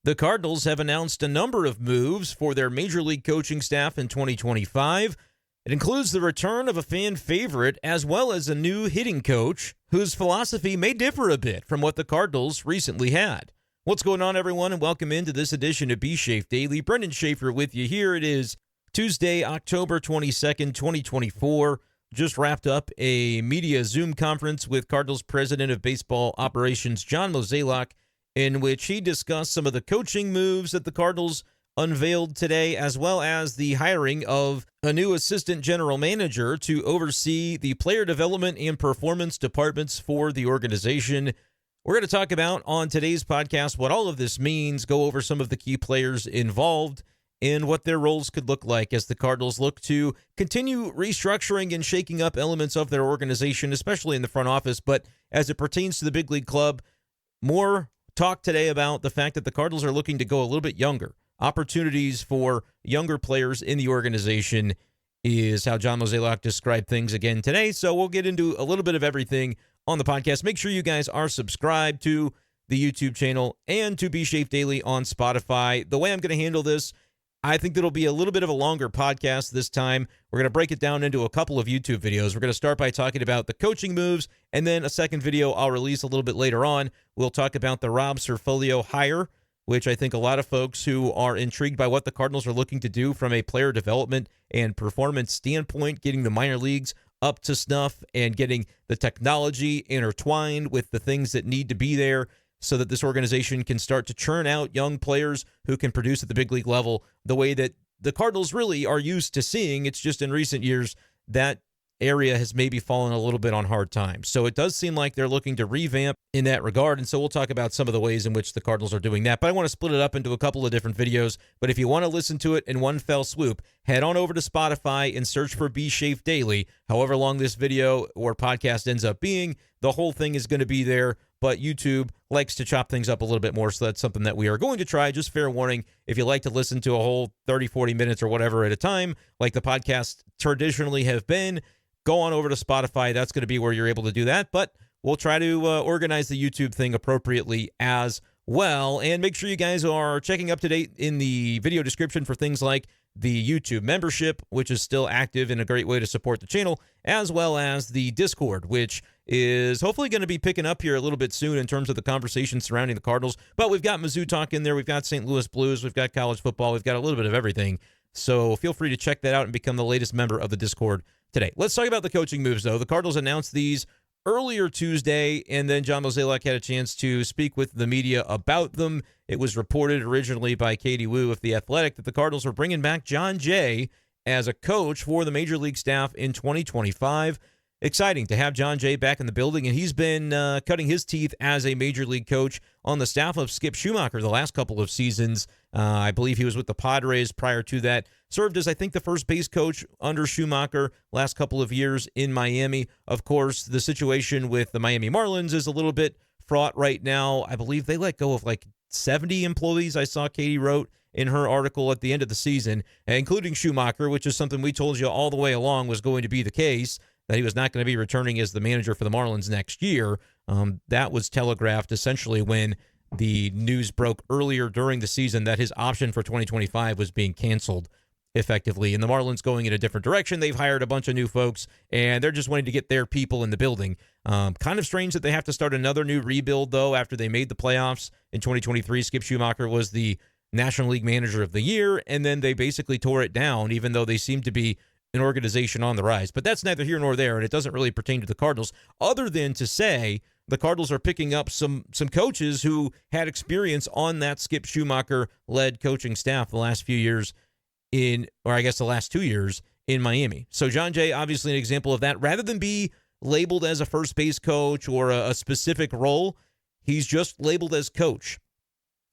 The Cardinals have announced a number of moves for their Major League coaching staff in 2025. It includes the return of a fan favorite as well as a new hitting coach whose philosophy may differ a bit from what the Cardinals recently had. What's going on, everyone, and welcome into this edition of b-schaeff Daily. Brenden Schaeffer with you here. It is Tuesday, October 22nd, 2024. Just wrapped up a media Zoom conference with Cardinals President of Baseball Operations Jon Jay, in which he discussed some of the coaching moves that the Cardinals unveiled today, as well as the hiring of a new assistant general manager to oversee the player development and performance departments for the organization. We're going to talk about on today's podcast what all of this means, go over some of the key players involved, and what their roles could look like as the Cardinals look to continue restructuring and shaking up elements of their organization, especially in the front office. But as it pertains to the big league club, more talk today about the fact that the Cardinals are looking to go a little bit younger. Opportunities for younger players in the organization is how Jon Jay described things again today. So we'll get into a little bit of everything on the podcast. Make sure you guys are subscribed to the YouTube channel and to b-schaeff Daily on Spotify. The way I'm going to handle this, I think it'll be a little bit of a longer podcast this time. We're going to break it down into a couple of YouTube videos. We're going to start by talking about the coaching moves, and then a second video I'll release a little bit later on. We'll talk about the Rob Cerfolio hire, which I think a lot of folks who are intrigued by what the Cardinals are looking to do from a player development and performance standpoint, getting the minor leagues up to snuff and getting the technology intertwined with the things that need to be there, so that this organization can start to churn out young players who can produce at the big league level the way that the Cardinals really are used to seeing. It's just in recent years that area has maybe fallen a little bit on hard times. So it does seem like they're looking to revamp in that regard, and so we'll talk about some of the ways in which the Cardinals are doing that. But I want to split it up into a couple of different videos. But if you want to listen to it in one fell swoop, head on over to Spotify and search for b-schaeff Daily. However long this video or podcast ends up being, the whole thing is going to be there. But YouTube likes to chop things up a little bit more, so that's something that we are going to try. Just fair warning, if you like to listen to a whole 30, 40 minutes or whatever at a time, like the podcasts traditionally have been, go on over to Spotify. That's going to be where you're able to do that. But we'll try to organize the YouTube thing appropriately as well. And make sure you guys are checking up to date in the video description for things like the YouTube membership, which is still active and a great way to support the channel, as well as the Discord, which is hopefully going to be picking up here a little bit soon in terms of the conversation surrounding the Cardinals. But we've got Mizzou talk in there. We've got St. Louis Blues. We've got college football. We've got a little bit of everything. So feel free to check that out and become the latest member of the Discord today. Let's talk about the coaching moves, though. The Cardinals announced these earlier Tuesday, and then Jon Jay had a chance to speak with the media about them. It was reported originally by Katie Wu of The Athletic that the Cardinals were bringing back Jon Jay as a coach for the Major League staff in 2025. Exciting to have Jon Jay back in the building, and he's been cutting his teeth as a Major League coach on the staff of Skip Schumaker the last couple of seasons. I believe he was with the Padres prior to that. Served as, I think, the first base coach under Schumaker last couple of years in Miami. Of course, the situation with the Miami Marlins is a little bit fraught right now. I believe they let go of like 70 employees, I saw Katie wrote in her article at the end of the season, including Schumaker, which is something we told you all the way along was going to be the case, that he was not going to be returning as the manager for the Marlins next year. That was telegraphed essentially when the news broke earlier during the season that his option for 2025 was being canceled effectively. And the Marlins going in a different direction. They've hired a bunch of new folks, and they're just wanting to get their people in the building. Kind of strange that they have to start another new rebuild, though, after they made the playoffs in 2023. Skip Schumaker was the National League Manager of the Year, and then they basically tore it down, even though they seemed to be an organization on the rise. But that's neither here nor there, and it doesn't really pertain to the Cardinals, other than to say the Cardinals are picking up some coaches who had experience on that Skip Schumaker-led coaching staff the last few years the last 2 years in Miami. So Jon Jay, obviously an example of that. Rather than be labeled as a first base coach or a specific role, he's just labeled as coach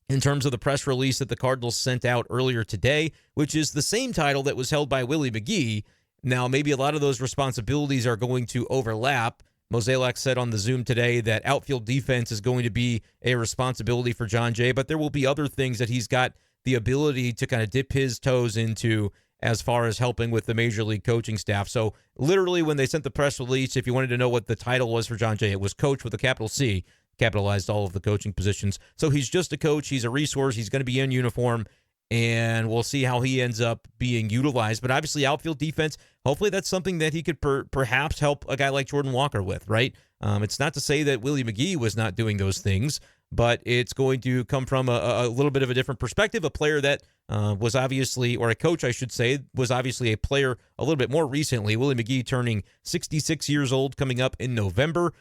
in terms of the press release that the Cardinals sent out earlier today, which is the same title that was held by Willie McGee. Now, maybe a lot of those responsibilities are going to overlap. Mozeliak said on the Zoom today that outfield defense is going to be a responsibility for Jon Jay, but there will be other things that he's got the ability to kind of dip his toes into as far as helping with the Major League coaching staff. So literally when they sent the press release, if you wanted to know what the title was for Jon Jay, it was coach with a capital C. capitalized all of the coaching positions. So he's just a coach. He's a resource. He's going to be in uniform, and we'll see how he ends up being utilized. But obviously, outfield defense, hopefully that's something that he could perhaps help a guy like Jordan Walker with, right? It's not to say that Willie McGee was not doing those things, but it's going to come from a little bit of a different perspective. A player that was obviously, or a coach, I should say, was obviously a player a little bit more recently. Willie McGee turning 66 years old coming up in November.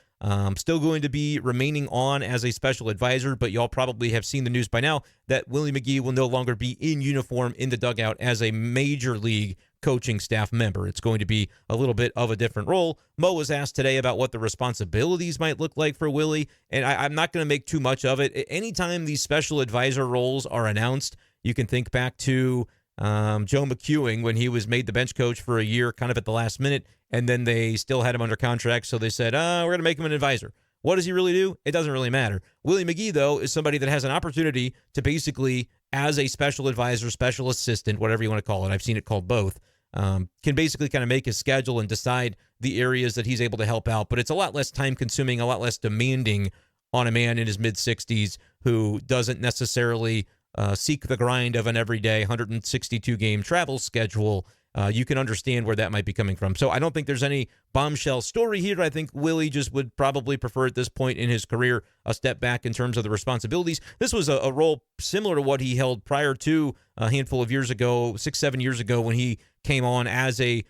Still going to be remaining on as a special advisor, but y'all probably have seen the news by now that Willie McGee will no longer be in uniform in the dugout as a major league coaching staff member. It's going to be a little bit of a different role. Mo was asked today about what the responsibilities might look like for Willie, and I'm not going to make too much of it. Anytime these special advisor roles are announced, you can think back to Joe McEwing when he was made the bench coach for a year kind of at the last minute, and then they still had him under contract, so they said, we're going to make him an advisor. What does he really do? It doesn't really matter. Willie McGee, though, is somebody that has an opportunity to basically, as a special advisor, special assistant, whatever you want to call it, I've seen it called both, can basically kind of make his schedule and decide the areas that he's able to help out. But it's a lot less time-consuming, a lot less demanding on a man in his mid-60s who doesn't necessarily seek the grind of an everyday 162-game travel schedule. You can understand where that might be coming from. So I don't think there's any bombshell story here. I think Willie just would probably prefer at this point in his career a step back in terms of the responsibilities. This was a role similar to what he held prior to a handful of years ago, 6-7 years ago, when he came on as a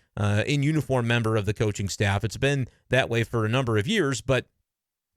in-uniform member of the coaching staff. It's been that way for a number of years, but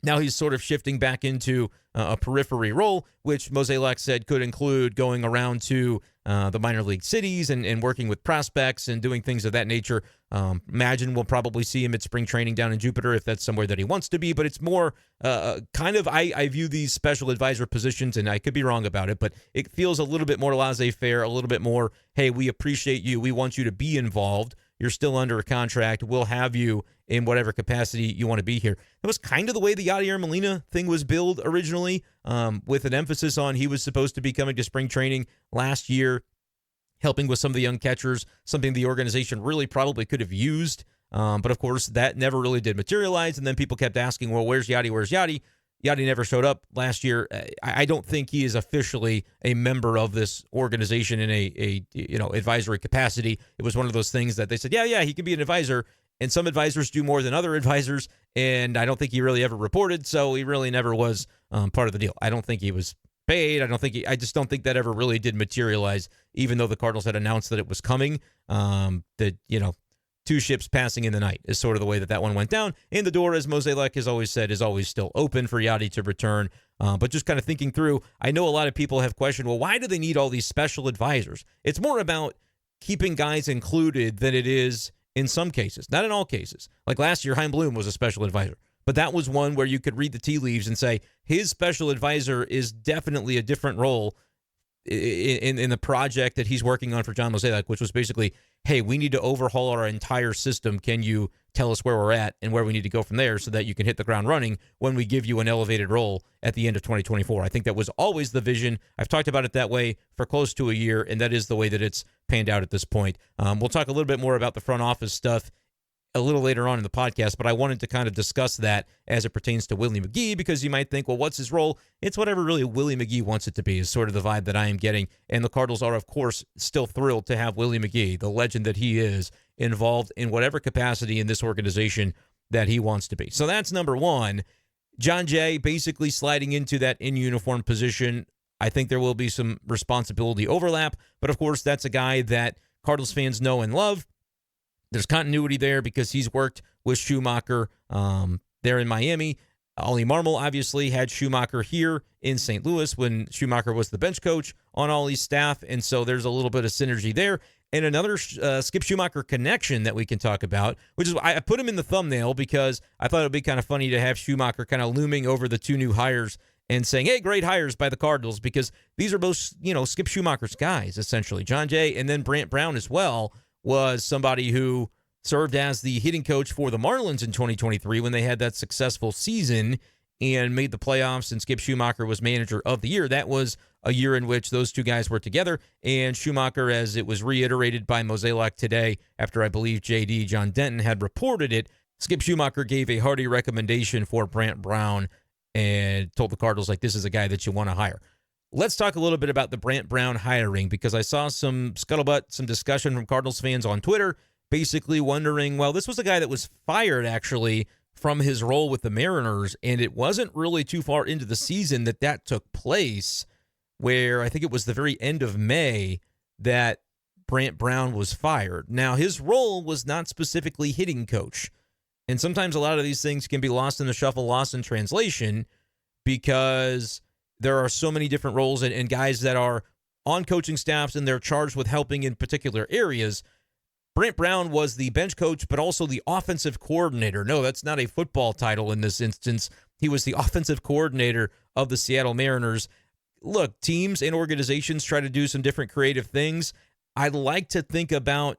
now he's sort of shifting back into a periphery role, which Mozeliak said could include going around to the minor league cities and working with prospects and doing things of that nature. Imagine we'll probably see him at spring training down in Jupiter if that's somewhere that he wants to be, but it's more kind of, I view these special advisor positions, and I could be wrong about it, but it feels a little bit more laissez-faire, a little bit more, hey, we appreciate you, we want you to be involved. You're still under a contract. We'll have you in whatever capacity you want to be here. That was kind of the way the Yadier Molina thing was billed originally, with an emphasis on he was supposed to be coming to spring training last year, helping with some of the young catchers, something the organization really probably could have used. But, of course, that never really did materialize. And then people kept asking, well, where's Yadi? Where's Yadi? Yadi never showed up last year. I don't think he is officially a member of this organization in a advisory capacity. It was one of those things that they said, yeah, he can be an advisor, and some advisors do more than other advisors, and I don't think he really ever reported, so he really never was part of the deal. I don't think he was paid. I just don't think that ever really did materialize, even though the Cardinals had announced that it was coming. Two ships passing in the night is sort of the way that one went down. And the door, as Mozeliak has always said, is always still open for Yadi to return. But just kind of thinking through, I know a lot of people have questioned, well, why do they need all these special advisors? It's more about keeping guys included than it is in some cases. Not in all cases. Like last year, Chaim Bloom was a special advisor. But that was one where you could read the tea leaves and say, his special advisor is definitely a different role in the project that he's working on for John Mozeliak, which was basically, hey, we need to overhaul our entire system. Can you tell us where we're at and where we need to go from there so that you can hit the ground running when we give you an elevated role at the end of 2024? I think that was always the vision. I've talked about it that way for close to a year, and that is the way that it's panned out at this point. We'll talk a little bit more about the front office stuff a little later on in the podcast, but I wanted to kind of discuss that as it pertains to Willie McGee, because you might think, well, what's his role? It's whatever really Willie McGee wants it to be, is sort of the vibe that I am getting. And the Cardinals are, of course, still thrilled to have Willie McGee, the legend that he is, involved in whatever capacity in this organization that he wants to be. So that's number one. Jon Jay basically sliding into that in-uniform position. I think there will be some responsibility overlap, but of course, that's a guy that Cardinals fans know and love. There's continuity there because he's worked with Schumacher there in Miami. Ollie Marmol obviously had Schumacher here in St. Louis when Schumacher was the bench coach on Ollie's staff, and so there's a little bit of synergy there. And another Skip Schumacher connection that we can talk about, which is I put him in the thumbnail because I thought it would be kind of funny to have Schumacher kind of looming over the two new hires and saying, hey, great hires by the Cardinals, because these are both, Skip Schumacher's guys, essentially. Jon Jay and then Brant Brown as well was somebody who served as the hitting coach for the Marlins in 2023 when they had that successful season and made the playoffs, and Skip Schumacher was manager of the year. That was a year in which those two guys were together, and Schumacher, as it was reiterated by Mozeliak today after I believe JD John Denton had reported it, Skip Schumacher gave a hearty recommendation for Brant Brown and told the Cardinals, like, this is a guy that you want to hire. Let's talk a little bit about the Brant Brown hiring, because I saw some scuttlebutt, some discussion from Cardinals fans on Twitter, basically wondering, well, this was a guy that was fired, actually, from his role with the Mariners, and it wasn't really too far into the season that took place, where I think it was the very end of May that Brant Brown was fired. Now, his role was not specifically hitting coach, and sometimes a lot of these things can be lost in the shuffle, lost in translation, because there are so many different roles and guys that are on coaching staffs and they're charged with helping in particular areas. Brant Brown was the bench coach, but also the offensive coordinator. No, that's not a football title in this instance. He was the offensive coordinator of the Seattle Mariners. Look, teams and organizations try to do some different creative things. I'd like to think about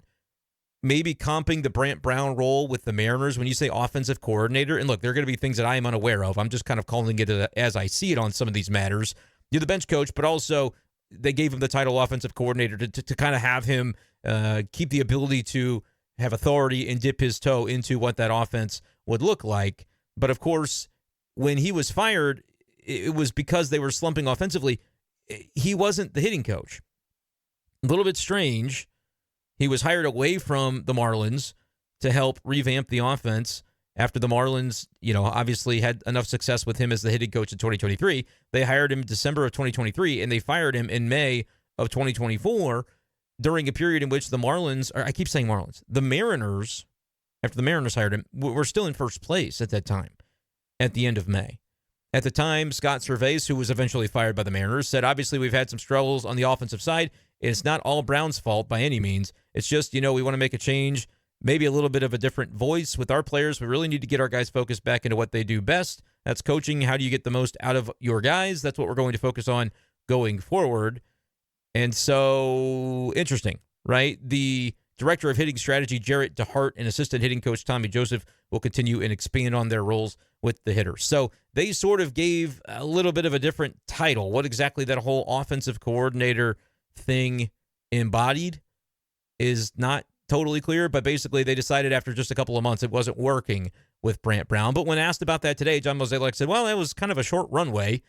maybe comping the Brant Brown role with the Mariners when you say offensive coordinator. And look, there are going to be things that I am unaware of. I'm just kind of calling it as I see it on some of these matters. You're the bench coach, but also they gave him the title offensive coordinator to kind of have him keep the ability to have authority and dip his toe into what that offense would look like. But of course, when he was fired, it was because they were slumping offensively. He wasn't the hitting coach. A little bit strange. He was hired away from the Marlins to help revamp the offense after the Marlins, obviously had enough success with him as the hitting coach in 2023. They hired him in December of 2023, and they fired him in May of 2024 during a period in which the Marlins, or I keep saying Marlins, the Mariners, after the Mariners hired him, were still in first place at that time, at the end of May. At the time, Scott Servais, who was eventually fired by the Mariners, said, obviously, we've had some struggles on the offensive side. It's not all Brown's fault by any means. It's just, we want to make a change, maybe a little bit of a different voice with our players. We really need to get our guys focused back into what they do best. That's coaching. How do you get the most out of your guys? That's what we're going to focus on going forward. And so, interesting, right? The director of hitting strategy, Jarrett DeHart, and assistant hitting coach Tommy Joseph will continue and expand on their roles with the hitters. So they sort of gave a little bit of a different title. What exactly that whole offensive coordinator thing embodied is not totally clear, but basically they decided after just a couple of months it wasn't working with Brant Brown. But when asked about that today, Jon Jay said, well, that was kind of a short runway,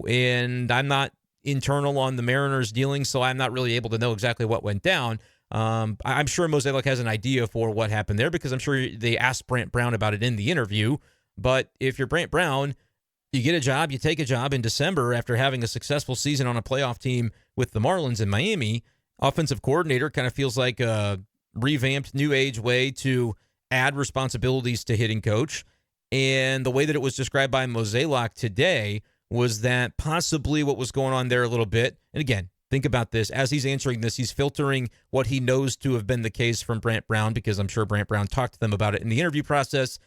and I'm not internal on the Mariners dealing, so I'm not really able to know exactly what went down. I'm sure Mozeliak has an idea for what happened there, because I'm sure they asked Brant Brown about it in the interview. But if you're Brant Brown, you get a job, you take a job in December after having a successful season on a playoff team with the Marlins in Miami. Offensive coordinator kind of feels like a revamped new age way to add responsibilities to hitting coach. And the way that it was described by Mozeliak today was that possibly what was going on there a little bit. And again, think about this. As he's answering this, he's filtering what he knows to have been the case from Brant Brown, because I'm sure Brant Brown talked to them about it in the interview process.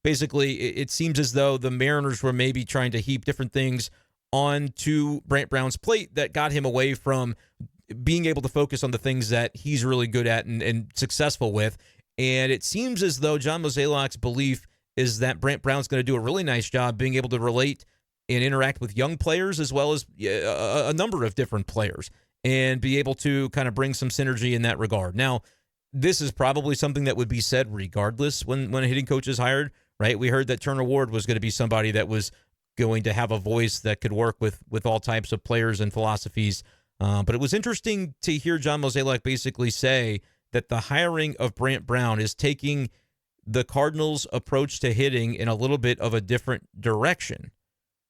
Basically, it seems as though the Mariners were maybe trying to heap different things onto Brant Brown's plate that got him away from being able to focus on the things that he's really good at and successful with. And it seems as though Jon Mozeliak's belief is that Brant Brown's going to do a really nice job being able to relate and interact with young players as well as a number of different players, and be able to kind of bring some synergy in that regard. Now, this is probably something that would be said regardless when a hitting coach is hired, right? We heard that Turner Ward was going to be somebody that was going to have a voice that could work with all types of players and philosophies. But it was interesting to hear Jon Mozeliak basically say that the hiring of Brant Brown is taking the Cardinals' approach to hitting in a little bit of a different direction.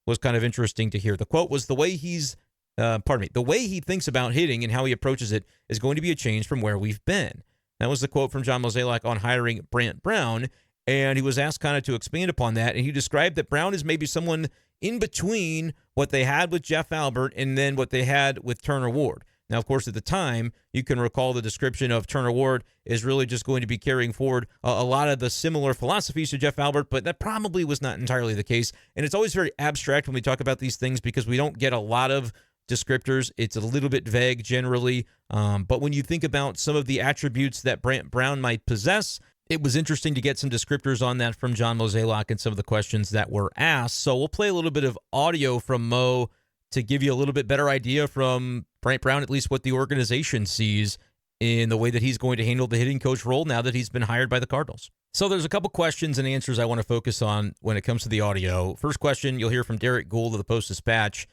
Was kind of interesting to hear. The quote was, the way he thinks about hitting and how he approaches it is going to be a change from where we've been. That was the quote from Jon Mozeliak on hiring Brant Brown, and he was asked kind of to expand upon that, and he described that Brown is maybe someone in between what they had with Jeff Albert and then what they had with Turner Ward. Now, of course, at the time, you can recall the description of Turner Ward is really just going to be carrying forward a lot of the similar philosophies to Jeff Albert, but that probably was not entirely the case. And it's always very abstract when we talk about these things because we don't get a lot of descriptors. It's a little bit vague generally. But when you think about some of the attributes that Brant Brown might possess, it was interesting to get some descriptors on that from Jon Mozeliak and some of the questions that were asked. So we'll play a little bit of audio from Mo to give you a little bit better idea from Brant Brown, at least what the organization sees in the way that he's going to handle the hitting coach role now that he's been hired by the Cardinals. So there's a couple questions and answers I want to focus on when it comes to the audio. First question, you'll hear from Derek Gould of the Post-Dispatch,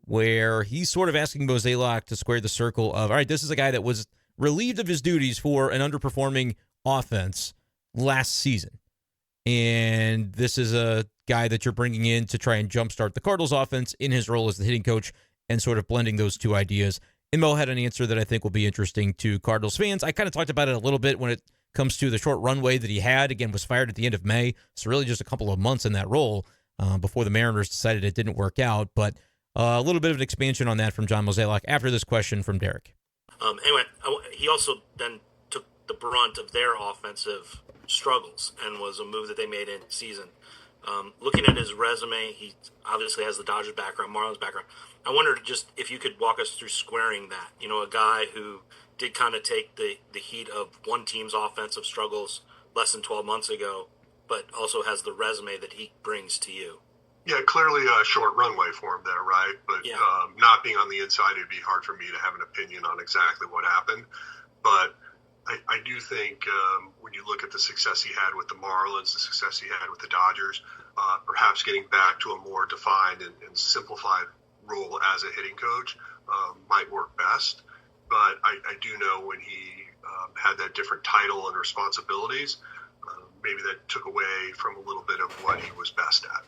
where he's sort of asking Mozeliak to square the circle of, all right, this is a guy that was relieved of his duties for an underperforming offense last season. And this is a guy that you're bringing in to try and jumpstart the Cardinals offense in his role as the hitting coach and sort of blending those two ideas. And Mo had an answer that I think will be interesting to Cardinals fans. I kind of talked about it a little bit when it comes to the short runway that he had. Again, was fired at the end of May, so really just a couple of months in that role before the Mariners decided it didn't work out. But a little bit of an expansion on that from John Mozeliak after this question from Derek. Anyway, he also then took the brunt of their offensive struggles and was a move that they made in season. Looking at his resume, he obviously has the Dodgers background, Marlins background. I wondered just if you could walk us through squaring that. You know, a guy who did kind of take the heat of one team's offensive struggles less than 12 months ago, but also has the resume that he brings to you. Yeah, clearly a short runway for him there, right? But yeah. Not being on the inside, it'd be hard for me to have an opinion on exactly what happened. But I do think when you look at the success he had with the Marlins, the success he had with the Dodgers, perhaps getting back to a more defined and simplified role as a hitting coach might work best. But I do know when he had that different title and responsibilities, maybe that took away from a little bit of what he was best at.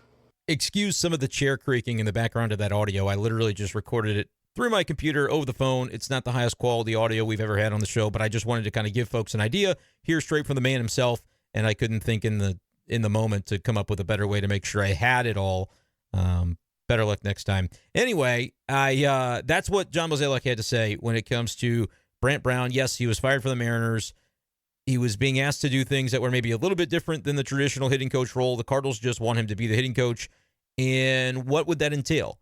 Excuse some of the chair creaking in the background of that audio. I literally just recorded it through my computer over the phone. It's not the highest quality audio we've ever had on the show, but I just wanted to kind of give folks an idea here straight from the man himself, and I couldn't think in the moment to come up with a better way to make sure I had it all. Better luck next time. Anyway, that's what John Mozeliak had to say when it comes to Brant Brown. Yes, he was fired from the Mariners. He was being asked to do things that were maybe a little bit different than the traditional hitting coach role. The Cardinals just want him to be the hitting coach. And what would that entail?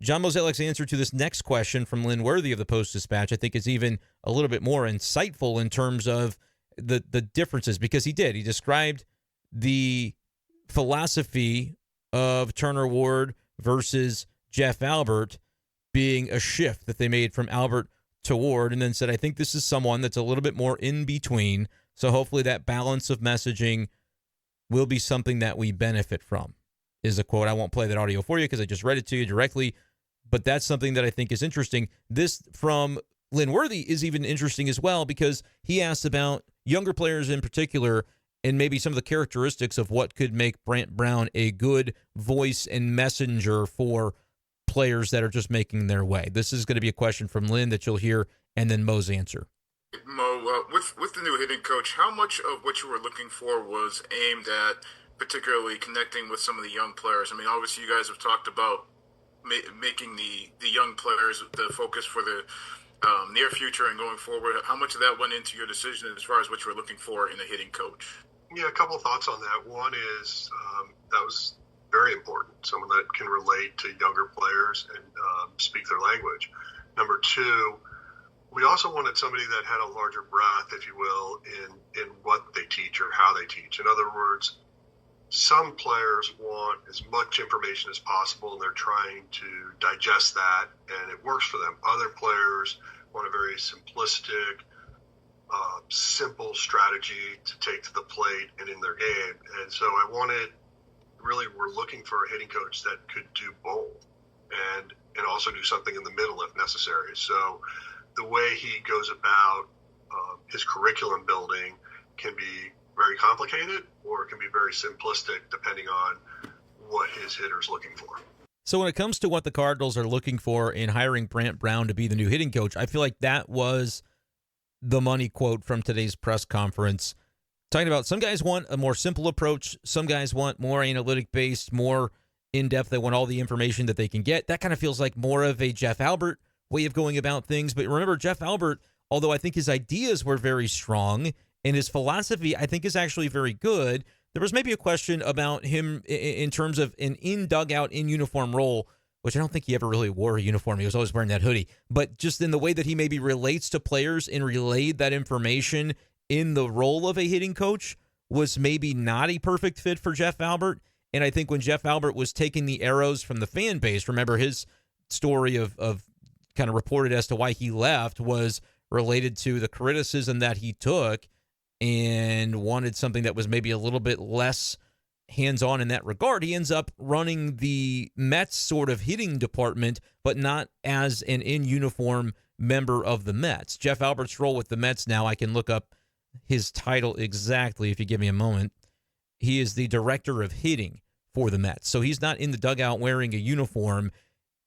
John Mozeliak's answer to this next question from Lynn Worthy of the Post-Dispatch, I think, is even a little bit more insightful in terms of the differences, because he described the philosophy of Turner Ward versus Jeff Albert being a shift that they made from Albert to Ward, and then said, I think this is someone that's a little bit more in between, so hopefully that balance of messaging will be something that we benefit from, is a quote. I won't play that audio for you because I just read it to you directly, but that's something that I think is interesting. This from Lynn Worthy is even interesting as well, because he asked about younger players in particular and maybe some of the characteristics of what could make Brant Brown a good voice and messenger for players that are just making their way. This is going to be a question from Lynn that you'll hear, and then Mo's answer. Mo, with the new hitting coach, how much of what you were looking for was aimed at particularly connecting with some of the young players? I mean, obviously you guys have talked about making the young players the focus for the near future and going forward. How much of that went into your decision as far as what you were looking for in a hitting coach? Yeah, a couple of thoughts on that. One is that was very important, someone that can relate to younger players and speak their language. Number two, we also wanted somebody that had a larger breadth, if you will, in what they teach or how they teach. In other words, some players want as much information as possible, and they're trying to digest that, and it works for them. Other players want a very simplistic, simple strategy to take to the plate and in their game. And so we're looking for a hitting coach that could do both and also do something in the middle if necessary. So the way he goes about his curriculum building can be very complicated, or it can be very simplistic depending on what his hitter's looking for. So when it comes to what the Cardinals are looking for in hiring Brant Brown to be the new hitting coach, I feel like that was the money quote from today's press conference, talking about some guys want a more simple approach, some guys want more analytic-based, more in-depth. They want all the information that they can get. That kind of feels like more of a Jeff Albert way of going about things. But remember, Jeff Albert, although I think his ideas were very strong and his philosophy I think is actually very good, there was maybe a question about him in terms of an in-dugout, in-uniform role, which I don't think he ever really wore a uniform. He was always wearing that hoodie. But just in the way that he maybe relates to players and relayed that information in the role of a hitting coach was maybe not a perfect fit for Jeff Albert. And I think when Jeff Albert was taking the arrows from the fan base, remember his story of kind of reported as to why he left was related to the criticism that he took and wanted something that was maybe a little bit less hands-on in that regard. He ends up running the Mets sort of hitting department, but not as an in-uniform member of the Mets. Jeff Albert's role with the Mets now, I can look up his title exactly if you give me a moment. He is the director of hitting for the Mets. So he's not in the dugout wearing a uniform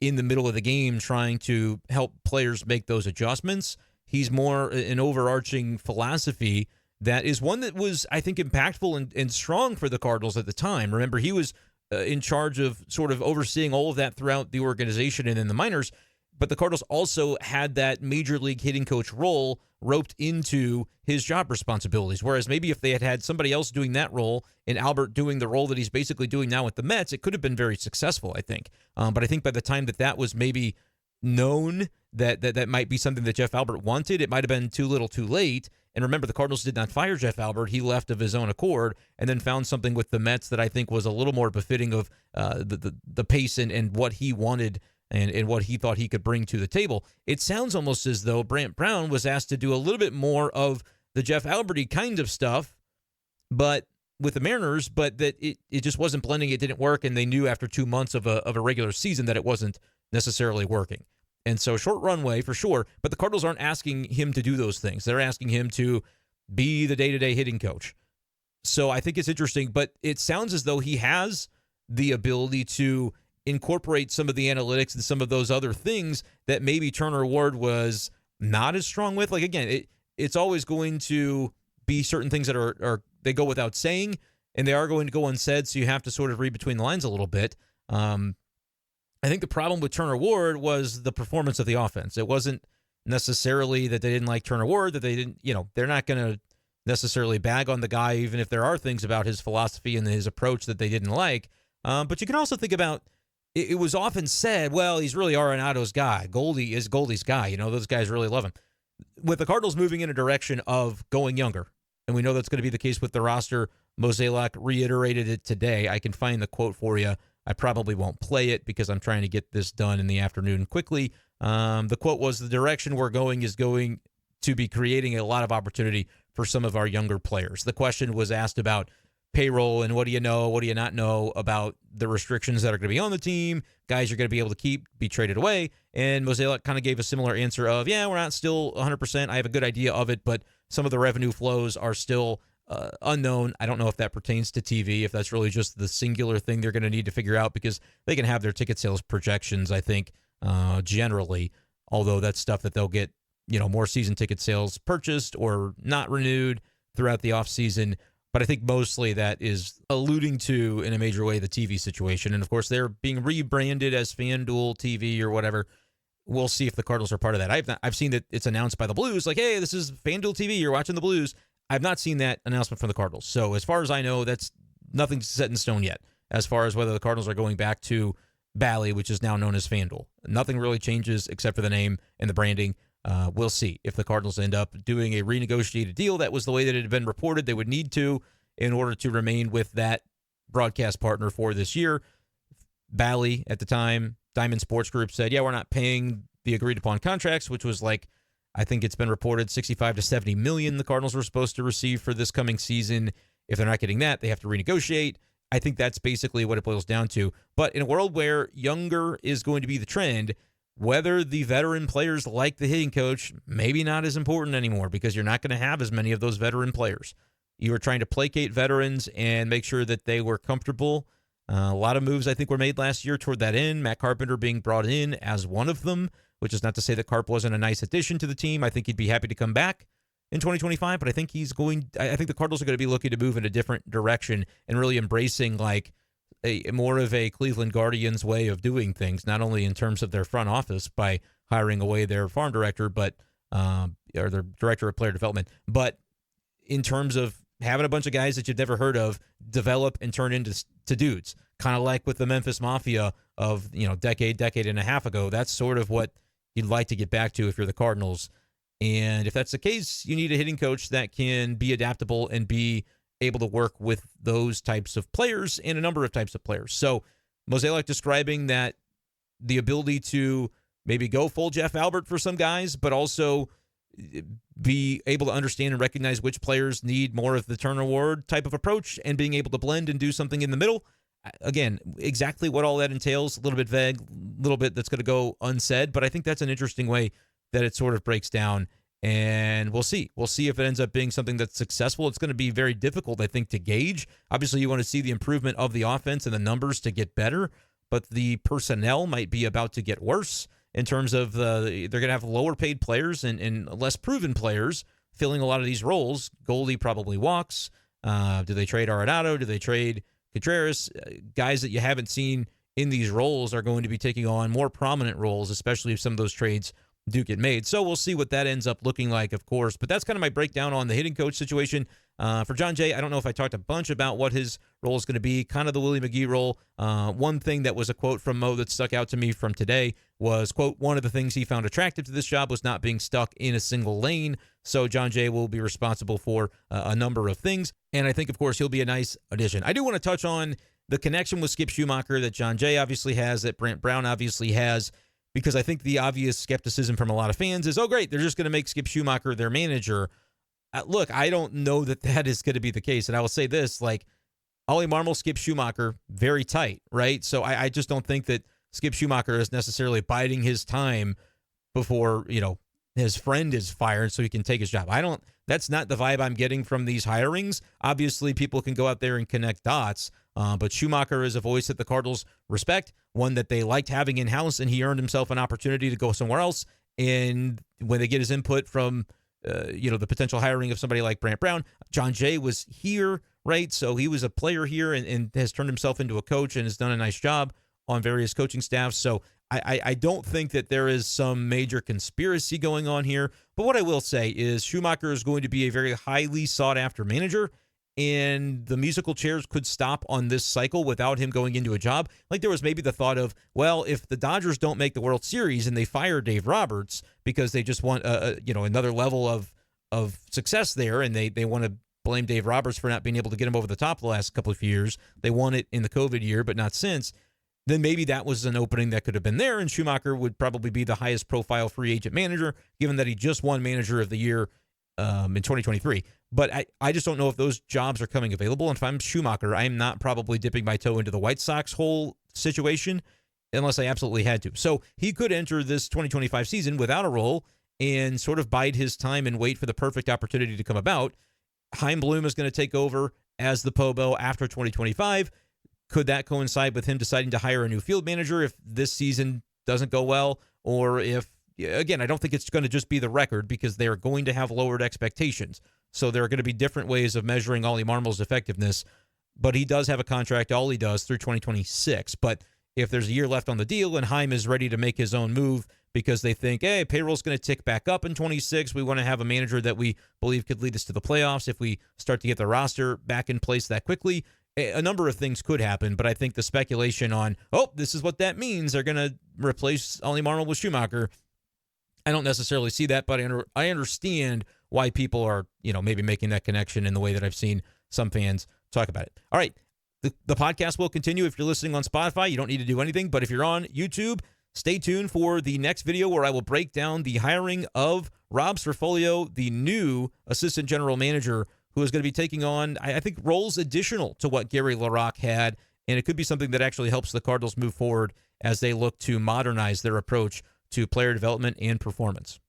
in the middle of the game trying to help players make those adjustments. He's more an overarching philosophy that is one that was, I think, impactful and strong for the Cardinals at the time. Remember, he was in charge of sort of overseeing all of that throughout the organization and in the minors, but the Cardinals also had that major league hitting coach role roped into his job responsibilities, whereas maybe if they had had somebody else doing that role and Albert doing the role that he's basically doing now with the Mets, it could have been very successful, I think. But I think by the time that was maybe known that might be something that Jeff Albert wanted, it might have been too little too late. And remember, the Cardinals did not fire Jeff Albert. He left of his own accord and then found something with the Mets that I think was a little more befitting of the pace and what he wanted and what he thought he could bring to the table. It sounds almost as though Brant Brown was asked to do a little bit more of the Jeff Albert-y kind of stuff, but with the Mariners, but that it just wasn't blending. It didn't work, and they knew after 2 months of a regular season that it wasn't necessarily working. And so short runway for sure, but the Cardinals aren't asking him to do those things. They're asking him to be the day-to-day hitting coach. So I think it's interesting, but it sounds as though he has the ability to incorporate some of the analytics and some of those other things that maybe Turner Ward was not as strong with. Like, again, it's always going to be certain things that are they go without saying, and they are going to go unsaid, so you have to sort of read between the lines a little bit. I think the problem with Turner Ward was the performance of the offense. It wasn't necessarily that they didn't like Turner Ward, that they didn't, they're not going to necessarily bag on the guy, even if there are things about his philosophy and his approach that they didn't like. But you can also think about, it was often said, well, he's really Arenado's guy. Goldie is Goldie's guy. Those guys really love him. With the Cardinals moving in a direction of going younger, and we know that's going to be the case with the roster, Mozeliak reiterated it today. I can find the quote for you. I probably won't play it because I'm trying to get this done in the afternoon quickly. The quote was, the direction we're going is going to be creating a lot of opportunity for some of our younger players. The question was asked about payroll and what do you know, what do you not know about the restrictions that are going to be on the team, guys you're going to be able to keep, be traded away. And Mozeliak kind of gave a similar answer of, yeah, we're not still 100%. I have a good idea of it, but some of the revenue flows are still unknown. I don't know if that pertains to TV, if that's really just the singular thing they're going to need to figure out, because they can have their ticket sales projections, I think, generally, although that's stuff that they'll get, more season ticket sales purchased or not renewed throughout the offseason. But I think mostly that is alluding to, in a major way, the TV situation. And, of course, they're being rebranded as FanDuel TV or whatever. We'll see if the Cardinals are part of that. I've seen that it's announced by the Blues, like, hey, this is FanDuel TV, you're watching the Blues. I've not seen that announcement from the Cardinals. So as far as I know, that's nothing set in stone yet as far as whether the Cardinals are going back to Bally, which is now known as FanDuel. Nothing really changes except for the name and the branding. We'll see if the Cardinals end up doing a renegotiated deal. That was the way that it had been reported. They would need to in order to remain with that broadcast partner for this year. Bally, at the time, Diamond Sports Group said, yeah, we're not paying the agreed upon contracts, which was like, I think it's been reported 65 to 70 million the Cardinals were supposed to receive for this coming season. If they're not getting that, they have to renegotiate. I think that's basically what it boils down to. But in a world where younger is going to be the trend, whether the veteran players like the hitting coach, maybe not as important anymore, because you're not going to have as many of those veteran players. You were trying to placate veterans and make sure that they were comfortable. A lot of moves, I think, were made last year toward that end. Matt Carpenter being brought in as one of them, which is not to say that Carp wasn't a nice addition to the team. I think he'd be happy to come back in 2025, but I think I think the Cardinals are going to be looking to move in a different direction and really embracing like a more of a Cleveland Guardians way of doing things, not only in terms of their front office by hiring away their farm director, but or their director of player development, but in terms of having a bunch of guys that you've never heard of develop and turn into dudes, kind of like with the Memphis Mafia of, decade and a half ago. That's sort of what you'd like to get back to if you're the Cardinals. And if that's the case, you need a hitting coach that can be adaptable and be able to work with those types of players and a number of types of players. So Mozeliak describing that the ability to maybe go full Jeff Albert for some guys, but also be able to understand and recognize which players need more of the turn reward type of approach and being able to blend and do something in the middle. Again, exactly what all that entails, a little bit vague, a little bit that's going to go unsaid, but I think that's an interesting way that it sort of breaks down, and we'll see. We'll see if it ends up being something that's successful. It's going to be very difficult, I think, to gauge. Obviously, you want to see the improvement of the offense and the numbers to get better, but the personnel might be about to get worse in terms of they're going to have lower paid players and less proven players filling a lot of these roles. Goldie probably walks. Do they trade Arenado? Do they trade Contreras? Guys that you haven't seen in these roles are going to be taking on more prominent roles, especially if some of those trades do get made. So we'll see what that ends up looking like, of course. But that's kind of my breakdown on the hitting coach situation. For Jon Jay, I don't know if I talked a bunch about what his role is going to be, kind of the Willie McGee role. One thing that was a quote from Mo that stuck out to me from today was, quote, one of the things he found attractive to this job was not being stuck in a single lane. So Jon Jay will be responsible for a number of things. And I think, of course, he'll be a nice addition. I do want to touch on the connection with Skip Schumacher that Jon Jay obviously has, that Brant Brown obviously has, because I think the obvious skepticism from a lot of fans is, oh, great, they're just going to make Skip Schumacher their manager. Look, I don't know that is going to be the case. And I will say this, like, Ollie Marmol, Skip Schumacher, very tight, right? So I just don't think that Skip Schumacher is necessarily biding his time before, his friend is fired so he can take his job. That's not the vibe I'm getting from these hirings. Obviously, people can go out there and connect dots, but Schumacher is a voice that the Cardinals respect, one that they liked having in-house, and he earned himself an opportunity to go somewhere else. And when they get his input from, the potential hiring of somebody like Brant Brown, Jon Jay was here, right? So he was a player here and has turned himself into a coach and has done a nice job on various coaching staffs. So I don't think that there is some major conspiracy going on here. But what I will say is Schumacher is going to be a very highly sought-after manager, and the musical chairs could stop on this cycle without him going into a job. Like, there was maybe the thought of, well, if the Dodgers don't make the World Series and they fire Dave Roberts because they just want another level of success there, and they want to blame Dave Roberts for not being able to get him over the top the last couple of years. They won it in the COVID year, but not since. Then maybe that was an opening that could have been there, and Schumacher would probably be the highest profile free agent manager, given that he just won Manager of the Year in 2023. But I just don't know if those jobs are coming available. And if I'm Schumacher, I'm not probably dipping my toe into the White Sox whole situation unless I absolutely had to. So he could enter this 2025 season without a role and sort of bide his time and wait for the perfect opportunity to come about. Chaim Bloom is going to take over as the POBO after 2025. Could that coincide with him deciding to hire a new field manager if this season doesn't go well? Or if, again, I don't think it's going to just be the record, because they're going to have lowered expectations. So there are going to be different ways of measuring Ollie Marmol's effectiveness. But he does have a contract, all he does, through 2026. But if there's a year left on the deal and Chaim is ready to make his own move because they think, hey, payroll's going to tick back up in 26, we want to have a manager that we believe could lead us to the playoffs if we start to get the roster back in place that quickly, a number of things could happen. But I think the speculation on, this is what that means, they're going to replace Ollie Marmol with Schumacher, I don't necessarily see that, but I understand why people are, maybe making that connection in the way that I've seen some fans talk about it. All right, the podcast will continue. If you're listening on Spotify, you don't need to do anything. But if you're on YouTube, stay tuned for the next video where I will break down the hiring of Rob Sperfolio, the new assistant general manager, who is going to be taking on, I think, roles additional to what Gary LaRocque had. And it could be something that actually helps the Cardinals move forward as they look to modernize their approach to player development and performance.